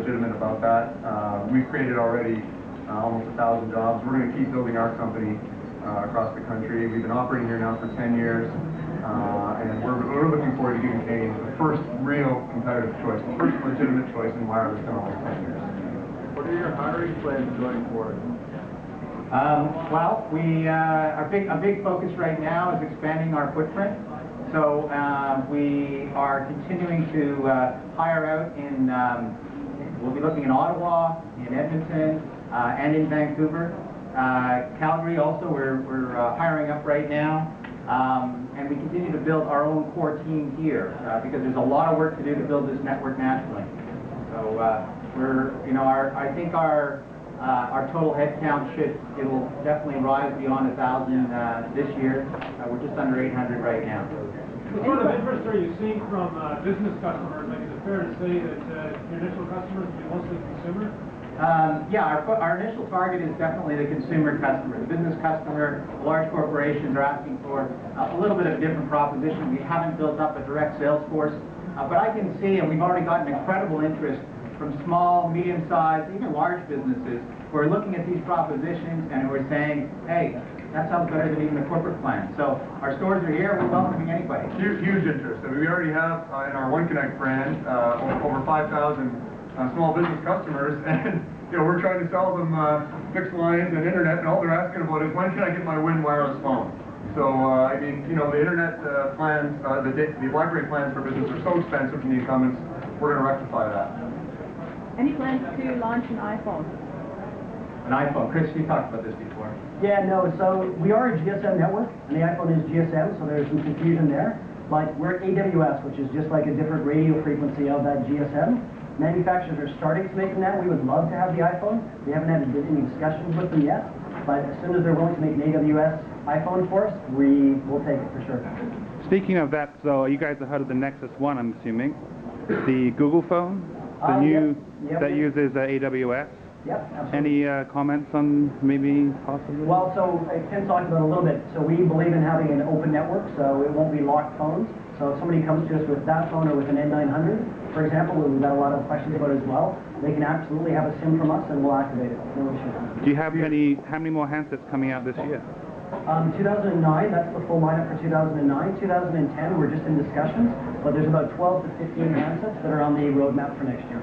legitimate about that. We've created already almost 1,000 jobs. We're going to keep building our company across the country. We've been operating here now for 10 years, and we're looking forward to giving Canadians the first real competitive choice, the first legitimate choice in wireless in almost 10 years. What are your hiring plans going forward? Well, a big focus right now is expanding our footprint. So we are continuing to hire out in, we'll be looking in Ottawa, in Edmonton, and in Vancouver. Calgary also, we're hiring up right now. And we continue to build our own core team here because there's a lot of work to do to build this network nationally. So I think our total headcount it'll definitely rise beyond 1,000 this year. We're just under 800 right now. What sort of interest are you seeing from business customers? Like, is it fair to say that your initial customers will be mostly consumer? Yeah, our initial target is definitely the consumer customer. The business customer, large corporations are asking for a little bit of a different proposition. We haven't built up a direct sales force, but I can see, and we've already gotten incredible interest from small, medium-sized, even large businesses who are looking at these propositions and who are saying, hey, that sounds better than even the corporate plan. So our stores are here. We're welcoming anybody. Huge interest. I mean, we already have in our OneConnect brand over 5,000 small business customers, and we're trying to sell them fixed lines and internet, and all they're asking about is when can I get my Win wireless phone? So I mean, the internet plans, the BlackBerry plans for business are so expensive from the incumbents. We're going to rectify that. Any plans to launch an iPhone? An iPhone. Chris, you talked about this before. Yeah, no, so we are a GSM network, and the iPhone is GSM, so there's some confusion there. But we're AWS, which is just like a different radio frequency of that GSM. Manufacturers are starting to make them now. We would love to have the iPhone. We haven't had any discussions with them yet, but as soon as they're willing to make an AWS iPhone for us, we will take it for sure. Speaking of that, so you guys have heard of the Nexus 1, I'm assuming. The Google phone, the new, yep. that uses AWS. Yep, absolutely. Any comments on maybe possibly? Well, so Ken talked about it a little bit. So we believe in having an open network, so it won't be locked phones. So if somebody comes to us with that phone or with an N900, for example, we've got a lot of questions about as well, they can absolutely have a SIM from us and we'll activate it. No issue. Do you have how many more handsets coming out this year? 2009, that's the full lineup for 2009. 2010, we're just in discussions, but there's about 12 to 15 handsets that are on the roadmap for next year.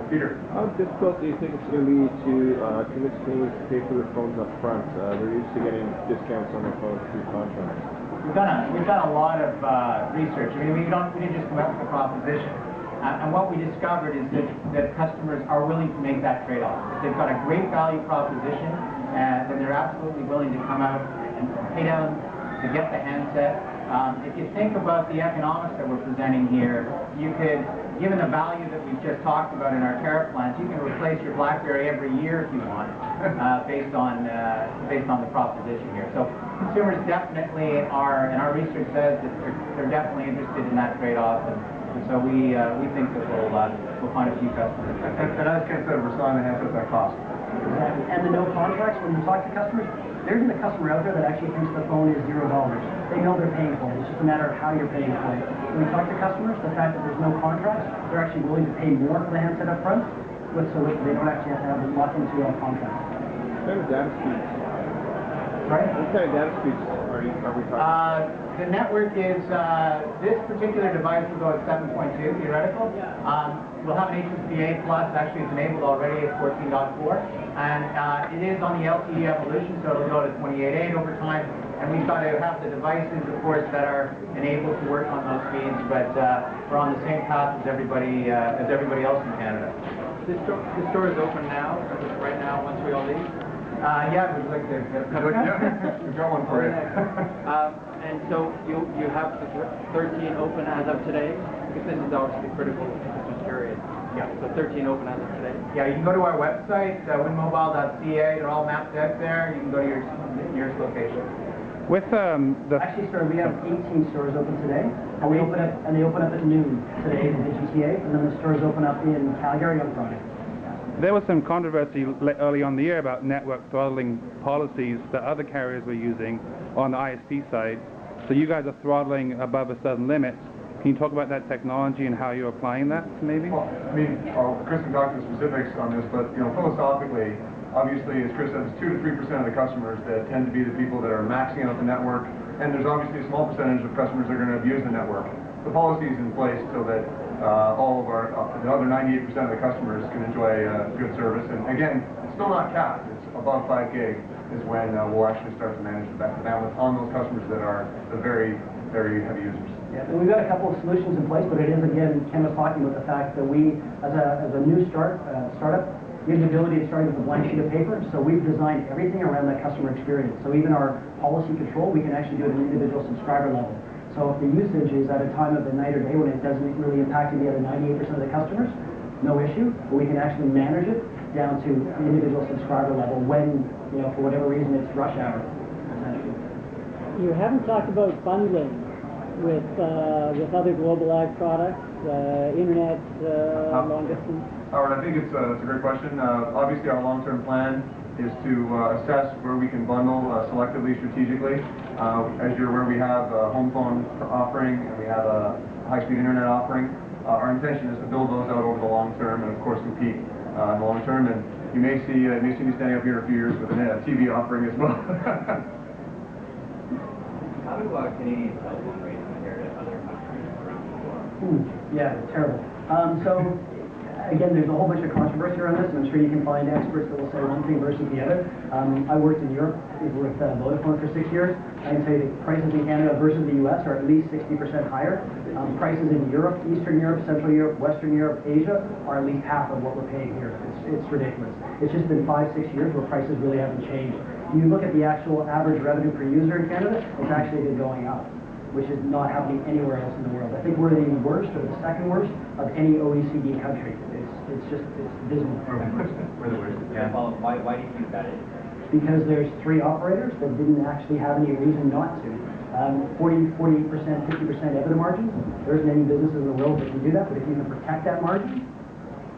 Peter. How difficult do you think it's going to be to convince Canadians to pay for their phones up front? They're used to getting discounts on their phones through contracts. We've done a lot of research. I mean, we didn't just come up with a proposition. And what we discovered is that customers are willing to make that trade-off. If they've got a great value proposition, then they're absolutely willing to come out and pay down to get the handset. If you think about the economics that we're presenting here, you could, given the value that we've just talked about in our tariff plans, you can replace your BlackBerry every year if you want, based on the proposition here. So consumers definitely are, and our research says that they're definitely interested in that trade-off, and so we think that we'll find a few customers. And as Ken said, we're selling the handsets at cost. Exactly. And the no contracts, when you talk to customers, there isn't a customer out there that actually thinks the phone is $0. They know they're paying for it. It's just a matter of how you're paying for it. When we talk to customers, the fact that there's no contracts, they're actually willing to pay more for the handset up front, so they don't actually have to have it locked into a contract. What kind of data speeds? Right? What kind of data speeds are we talking? The network is, this particular device will go at 7.2 theoretical. We'll have an HSPA plus, actually it's enabled already at 14.4. And it is on the LTE evolution, so it'll go to 28.8 over time. And we've got to have the devices, of course, that are enabled to work on those speeds, but we're on the same path as everybody else in Canada. This store is open now, right now, once we all leave? Yeah, we'd like to get We've got one for you. And so you have the 13 open as of today? Because this is obviously critical to Christmas period. Yeah. So 13 open as of today? Yeah, you can go to our website, winmobile.ca. They're all mapped out there. You can go to your nearest location. With Actually, sir, we have 18 stores open today, and they open up at noon today in the GTA, and then the stores open up in Calgary on Friday. There was some controversy early on in the year about network throttling policies that other carriers were using on the ISP side. So you guys are throttling above a certain limit. Can you talk about that technology and how you're applying that, maybe? Well, I mean, Chris can talk to the specifics on this, but philosophically, obviously, as Chris says, 2 to 3% of the customers that tend to be the people that are maxing out the network, and there's obviously a small percentage of customers that are going to abuse the network. The policy is in place so that all of the other 98% of the customers can enjoy good service. And again, it's still not capped. It's above 5 gig is when we'll actually start to manage the bandwidth on those customers that are the very, very heavy users. Yeah, and we've got a couple of solutions in place, but it is, again, Ken was talking about the fact that we, as a new startup, we have the ability of starting with a blank sheet of paper, so we've designed everything around that customer experience. So even our policy control, we can actually do it at an individual subscriber level. So if the usage is at a time of the night or day when it doesn't really impact the other 98% of the customers, no issue, but we can actually manage it down to the individual subscriber level when, for whatever reason, it's rush hour, essentially. You haven't talked about bundling with other global ag products, internet, long distance. Howard, I think it's a great question. Obviously, our long-term plan is to assess where we can bundle selectively, strategically. As you're aware, we have a home phone offering and we have a high-speed internet offering. Our intention is to build those out over the long term and, of course, compete in the long term. And you may see me standing up here in a few years with a TV offering as well. How do Canadian cell phone rates compare to other countries around the world? Yeah, terrible. So, again, there's a whole bunch of controversy around this, and I'm sure you can find experts that will say one thing versus the other. I worked in Europe with Vodafone for 6 years. I can say the prices in Canada versus the US are at least 60% higher. Prices in Europe, Eastern Europe, Central Europe, Western Europe, Asia are at least half of what we're paying here. It's ridiculous. It's just been 5-6 years where prices really haven't changed. You look at the actual average revenue per user in Canada, it's actually been going up, which is not happening anywhere else in the world. I think we're the worst or the second worst of any OECD country. It's dismal. We're the worst. Yeah. Well, why do you think that is? Because there's 3 operators that didn't actually have any reason not to. 48%, 50% EBITDA margins. There isn't any businesses in the world that can do that, but if you can protect that margin,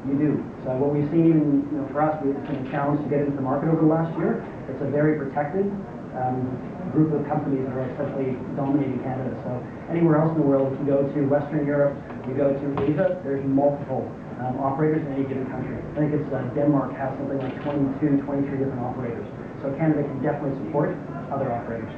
you do. So what we've seen, even for us, it's been a challenge to get into the market over the last year. It's a very protected group of companies that are essentially dominating Canada. So anywhere else in the world, if you go to Western Europe, you go to Asia, there's multiple operators in any given country. I think it's Denmark has something like 22, 23 different operators. So Canada can definitely support other operators.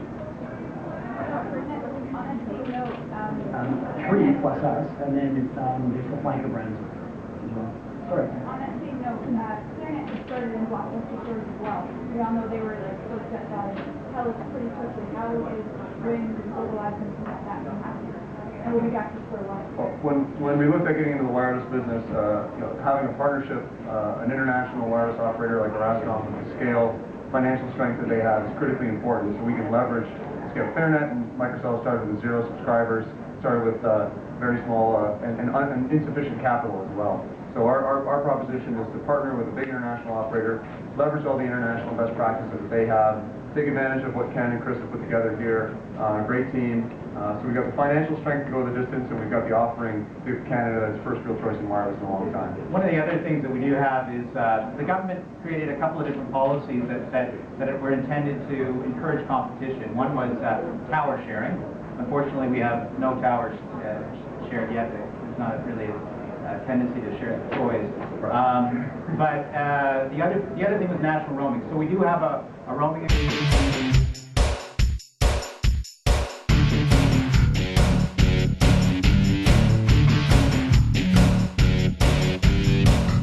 3 plus us, and then there's the flanker brands as well. Sorry. On that same note, Internet has started in blockbuster stores as well. We all know they were the folks that tell us pretty quickly how is Ring and Global Ads and things like that from happening. And we'll be back to square one. Well, when we looked at getting into the wireless business, having a partnership, an international wireless operator like Verizon with the scale, financial strength that they have is critically important. So we can leverage the scale of internet, and Microsoft started with 0 subscribers, started with very small and insufficient capital as well. So our proposition is to partner with a big international operator, leverage all the international best practices that they have, take advantage of what Ken and Chris have put together here. Great team. So we've got the financial strength to go the distance, and we've got the offering to Canada as first real choice in wireless in a long time. One of the other things that we do have is the government created a couple of different policies that were intended to encourage competition. One was tower sharing. Unfortunately, we have no towers shared yet. There's not really a tendency to share the toys. But the other thing was national roaming. So we do have a roaming agreement.